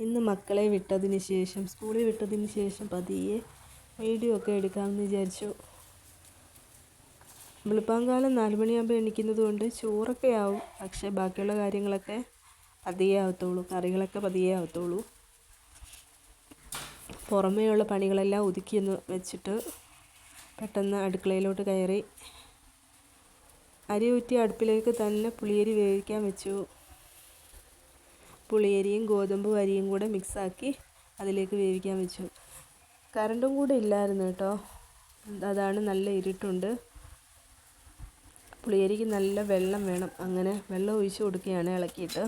ഇന്ന് മക്കളെ വിട്ടതിന് ശേഷം സ്കൂളിൽ വിട്ടതിന് ശേഷം പതിയെ വീഡിയോ ഒക്കെ എടുക്കാമെന്ന് വിചാരിച്ചു. വെളുപ്പാങ്കാലം 4 മണിയാകുമ്പോൾ എണീക്കുന്നത് കൊണ്ട് ചോറൊക്കെ ആവും. പക്ഷേ ബാക്കിയുള്ള കാര്യങ്ങളൊക്കെ പതിയെ ആവത്തുള്ളൂ. കറികളൊക്കെ പതിയെ ആവത്തുള്ളൂ. പുറമേയുള്ള പണികളെല്ലാം ഒതുക്കിയൊന്ന് വെച്ചിട്ട് പെട്ടെന്ന് അടുക്കളയിലോട്ട് കയറി അരി ഊറ്റി അടുപ്പിലേക്ക് തന്നെ പുളിയരി വേവിക്കാൻ വെച്ചു. പുളിയരിയും ഗോതമ്പ് അരിയും കൂടെ മിക്സാക്കി അതിലേക്ക് വേവിക്കാൻ വെച്ചു. കറണ്ടും കൂടെ ഇല്ലായിരുന്നു കേട്ടോ. അതാണ് നല്ല ഇരുട്ടുണ്ട്. പുളിയരിക്ക് നല്ല വെള്ളം വേണം. അങ്ങനെ വെള്ളം ഒഴിച്ച് കൊടുക്കുകയാണ് ഇളക്കിയിട്ട്.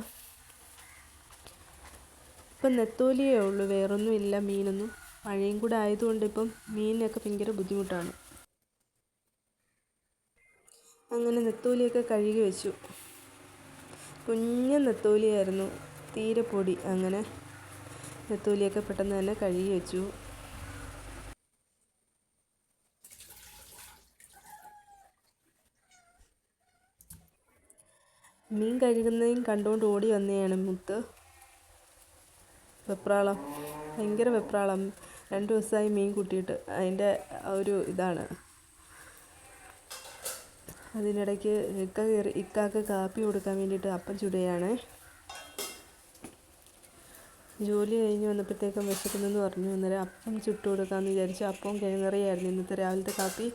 ഇപ്പം നെത്തോലിയേ ഉള്ളൂ, വേറൊന്നും ഇല്ല മീനൊന്നും. മഴയും കൂടെ ആയതുകൊണ്ട് ഇപ്പം മീനിനൊക്കെ ഭയങ്കര ബുദ്ധിമുട്ടാണ്. അങ്ങനെ നെത്തോലിയൊക്കെ കഴുകി വെച്ചു. കുഞ്ഞ് നെത്തോലിയായിരുന്നു, തീരെ പൊടി. അങ്ങനെ നെത്തോലിയൊക്കെ പെട്ടെന്ന് തന്നെ കഴുകി വെച്ചു. മീൻ കഴുകുന്നതും കണ്ടുകൊണ്ട് ഓടി വന്നതാണ് മുത്ത്. വെപ്രാളം, ഭയങ്കര വെപ്രാളം. 2 ദിവസമായി മീൻ കൂട്ടിയിട്ട്. അതിൻ്റെ ഒരു ഇതാണ്. അതിനിടയ്ക്ക് ഇക്കാക്ക് കാപ്പി കൊടുക്കാൻ വേണ്ടിയിട്ട് അപ്പം ചുടുകയാണ്. ജോലി കഴിഞ്ഞ് വന്നപ്പോഴത്തേക്കും വിശക്കുന്നെന്ന് പറഞ്ഞു. അന്നേരം അപ്പം ചുട്ട് കൊടുക്കാമെന്ന് വിചാരിച്ചു. അപ്പവും കിഴങ്ങറിയായിരുന്നു ഇന്നത്തെ രാവിലത്തെ കാപ്പി.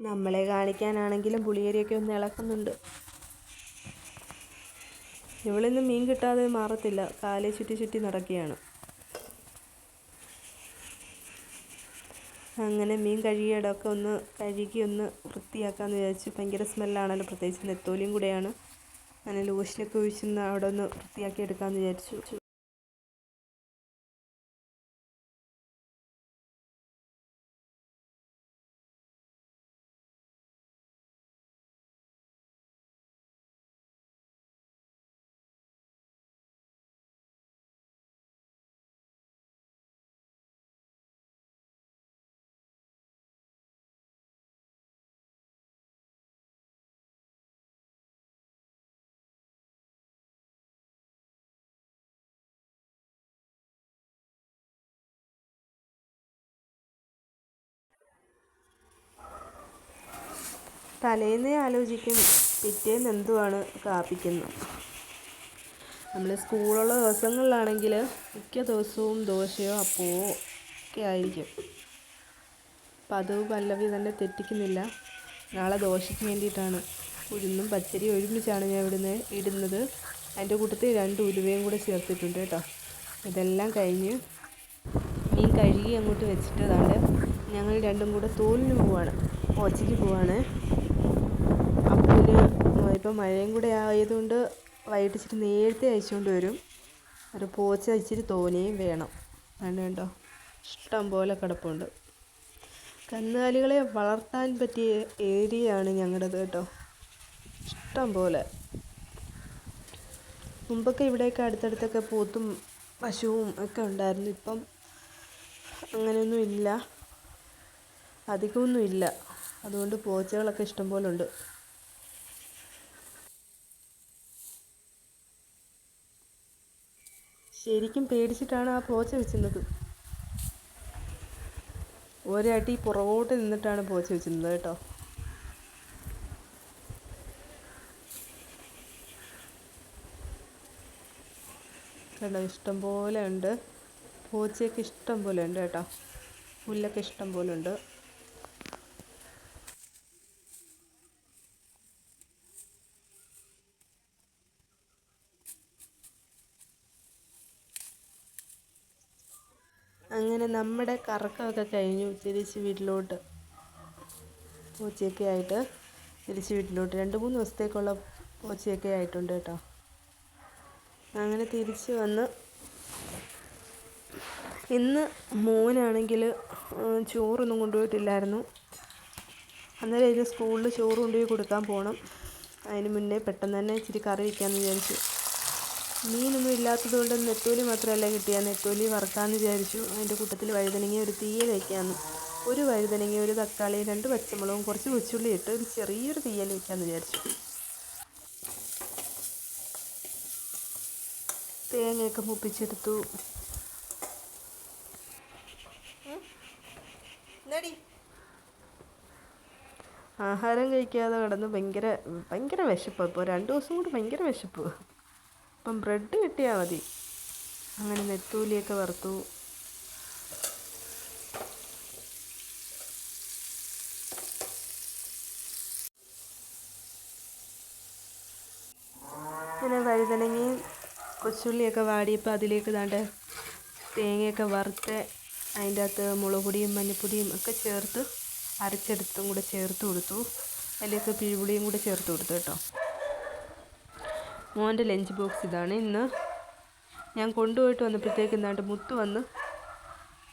നമ്മളെ കാണിക്കാനാണെങ്കിലും പുളിയരിയൊക്കെ ഒന്ന് ഇളക്കുന്നുണ്ട്. ഇവളിന്ന് മീൻ കിട്ടാതെ മാറത്തില്ല. കാലേ ചുറ്റി നടക്കുകയാണ്. അങ്ങനെ മീൻ കഴുകിയിടമൊക്കെ ഒന്ന് കഴുകി ഒന്ന് വൃത്തിയാക്കാമെന്ന് വിചാരിച്ചു. ഭയങ്കര സ്മെല്ലാണല്ലോ, പ്രത്യേകിച്ച് നെത്തോലിയും കൂടെയാണ്. അങ്ങനെ ലോഷനൊക്കെ ഒഴിച്ചൊന്ന് അവിടെ ഒന്ന് വൃത്തിയാക്കി എടുക്കാമെന്ന് വിചാരിച്ചു. തലേന്നേ ആലോചിക്കും പിറ്റേന്ന് എന്തുവാണ് കാപ്പിക്കുന്നത്. നമ്മൾ സ്കൂളുള്ള ദിവസങ്ങളിലാണെങ്കിൽ മിക്ക ദിവസവും ദോശയോ അപ്പമോ ഒക്കെ ആയിരിക്കും. അപ്പം അത് പല്ലവി തന്നെ തെറ്റിക്കുന്നില്ല. നാളെ ദോശയ്ക്ക് വേണ്ടിയിട്ടാണ് ഉഴുന്നും പച്ചരി ഒരുമിച്ചാണ് ഞാൻ ഇടുന്നത്. അതിൻ്റെ കൂട്ടത്തിൽ 2 ഉലുവയും കൂടെ ചേർത്തിട്ടുണ്ട് കേട്ടോ. ഇതെല്ലാം കഴിഞ്ഞ് മീൻ കഴുകി അങ്ങോട്ട് വെച്ചിട്ട് അതാണ്ട് ഞങ്ങൾ രണ്ടും കൂടെ തോലിന് പോവാണ്, പോച്ചയ്ക്ക് പോവാണ്. അപ്പൂന് ഇപ്പം മഴയും കൂടെ ആയതുകൊണ്ട് വൈകിട്ട് ഇച്ചിരി നേരത്തെ അയച്ചുകൊണ്ട് വരും. ഒരു പോച്ച ഇച്ചിരി തോനെയും വേണം. കണ്ടോ, ഇഷ്ടം പോലെ കിടപ്പുണ്ട്. കന്നുകാലികളെ വളർത്താൻ പറ്റിയ ഏരിയയാണ് ഞങ്ങളുടേത് കേട്ടോ, ഇഷ്ടം പോലെ. മുമ്പൊക്കെ ഇവിടെയൊക്കെ അടുത്തടുത്തൊക്കെ പോത്തും പശുവും ഒക്കെ ഉണ്ടായിരുന്നു. ഇപ്പം അങ്ങനെയൊന്നും ഇല്ല, അധികമൊന്നും ഇല്ല. അതുകൊണ്ട് പോച്ചകളൊക്കെ ഇഷ്ടം പോലെ ഉണ്ട്. ശരിക്കും പേടിച്ചിട്ടാണ് ആ പോച്ച വെച്ചിരുന്നത്. ഒരടി പുറകോട്ട് നിന്നിട്ടാണ് പോച്ച വെച്ചിരുന്നത് കേട്ടോ. കേട്ടോ, ഇഷ്ടം പോലെ ഉണ്ട്. പോച്ചയൊക്കെ ഇഷ്ടം പോലെ ഉണ്ട് കേട്ടോ. പുല്ലൊക്കെ ഇഷ്ടം പോലെ ഉണ്ട്. അങ്ങനെ നമ്മുടെ കറക്കമൊക്കെ കഴിഞ്ഞു. തിരിച്ച് വീട്ടിലോട്ട് പോച്ചയൊക്കെ ആയിട്ട് തിരിച്ച് വീട്ടിലോട്ട് 2-3 ദിവസത്തേക്കുള്ള പോച്ചയൊക്കെ ആയിട്ടുണ്ട് കേട്ടോ. അങ്ങനെ തിരിച്ച് വന്ന് ഇന്ന് മോനാണെങ്കിൽ ചോറൊന്നും കൊണ്ടുപോയിട്ടില്ലായിരുന്നു. അന്നേരം ഇത് സ്കൂളിൽ ചോറ് കൊണ്ടുപോയി കൊടുക്കാൻ പോകണം. അതിന് മുന്നേ പെട്ടെന്ന് തന്നെ ഇച്ചിരി കറി വയ്ക്കാമെന്ന് വിചാരിച്ചു. മീനൊന്നും ഇല്ലാത്തത് കൊണ്ട് നെത്തോലി മാത്രമല്ല കിട്ടിയ, നെത്തോലി വറുക്കാമെന്ന് വിചാരിച്ചു. അതിൻ്റെ കൂട്ടത്തിൽ വഴുതനങ്ങ ഒരു തീയൽ വയ്ക്കാമെന്ന്. ഒരു വഴുതനങ്ങ, ഒരു തക്കാളി, 2 പച്ചമുളകും കുറച്ച് കൊച്ചുള്ളി ഇട്ട് ഒരു ചെറിയൊരു തീയൽ വയ്ക്കാമെന്ന് വിചാരിച്ചു. തേങ്ങയൊക്കെ മൂപ്പിച്ചെടുത്തു. ആഹാരം കഴിക്കാതെ കിടന്ന് ഭയങ്കര വിശപ്പ്. ഇപ്പോൾ 2 ദിവസം കൊണ്ട് ഭയങ്കര വിശപ്പ്. ഇപ്പം ബ്രെഡ് കിട്ടിയാൽ മതി. അങ്ങനെ നെത്തോലിയൊക്കെ വറുത്തു. പിന്നെ വഴുതനങ്ങയും കൊച്ചുള്ളിയൊക്കെ വാടിയപ്പോൾ അതിലേക്ക് ദാണ്ട് തേങ്ങയൊക്കെ വറുത്ത് അതിൻ്റെ അകത്ത് മുളക് പൊടിയും മഞ്ഞൾപ്പൊടിയും ഒക്കെ ചേർത്ത് അരച്ചെടുത്തും കൂടെ ചേർത്ത് കൊടുത്തു. അതിലേക്ക് പിഴുപുളിയും കൂടെ ചേർത്ത് കൊടുത്തു കേട്ടോ. മോൻ്റെ ലഞ്ച് ബോക്സ് ഇതാണ്. ഇന്ന് ഞാൻ കൊണ്ടുപോയിട്ട് വന്നപ്പോഴത്തേക്ക് എന്താണ്ട് മുത്ത് വന്ന്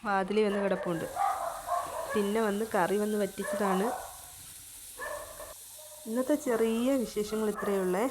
വാതിലിൽ വന്ന് കിടപ്പുണ്ട്. പിന്നെ വന്ന് കറി വന്ന് വറ്റിച്ചതാണ്. ഇന്നത്തെ ചെറിയ വിശേഷങ്ങൾ ഇത്രയേ ഉള്ളേ.